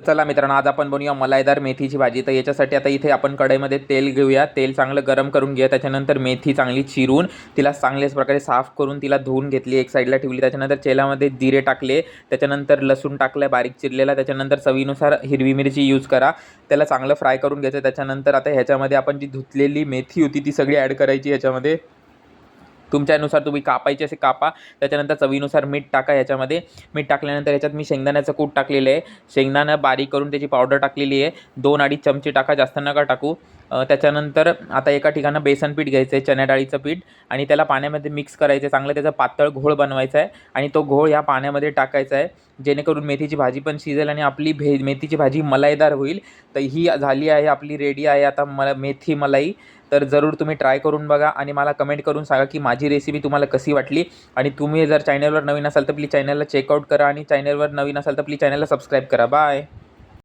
चला मित्रांनो, आज आपण बनवूया मलाईदार मेथीची भाजी। तर याच्यासाठी आता इथे आपण कढईमध्ये तेल घेऊया। तेल चांगलं गरम करून घेऊया। त्याच्यानंतर मेथी चांगली चिरून तिला चांगल्याच प्रकारे साफ करून तिला धुवून घेतली, एक साईडला ठेवली। त्याच्यानंतर तेलामध्ये जिरे टाकले, त्याच्यानंतर लसूण टाकलं बारीक चिरलेला, त्याच्यानंतर चवीनुसार हिरवी मिरची यूज करा। त्याला चांगलं फ्राय करून घ्यायचं। त्याच्यानंतर आता ह्याच्यामध्ये आपण जी धुतलेली मेथी होती ती सगळी ॲड करायची ह्याच्यामध्ये। तुमच्यानुसार तुम्ही कापायचे असे कापा। त्याच्यानंतर चवीनुसार मीठ टाका ह्याच्यामध्ये। मीठ टाकल्यानंतर ह्याच्यात मी शेंगदाण्याचं कूट टाकलेलं आहे। शेंगदाणा बारीक करून त्याची पावडर टाकलेली आहे। 2-2.5 चमचे टाका, जास्त नका टाकू। त्याच्यानंतर आता एका ठिकाणी बेसन पीठ घ्यायचं आहे, चण्या डाळीचं पीठ, आणि त्याला पाण्यामध्ये मिक्स करायचं आहे। चांगलं त्याचा पातळ घोळ बनवायचा आहे आणि तो घोळ ह्या पाण्यामध्ये टाकायचा आहे, जेणेकरून मेथीची भाजी पण शिजेल आणि आपली मेथीची भाजी मलाईदार होईल। तर ही झाली आहे आपली, रेडी आहे आता मेथी मलाई। तर जरूर तुम्ही ट्राय करून बघा आणि मला कमेंट करून सांगा की माझी रेसिपी तुम्हाला कशी वाटली। आणि तुम्ही जर चॅनलवर नवीन असाल तर प्लीज चॅनलला चेकआउट करा, आणि चॅनलवर नवीन असाल तर प्लीज चॅनलला सबस्क्राईब करा। बाय।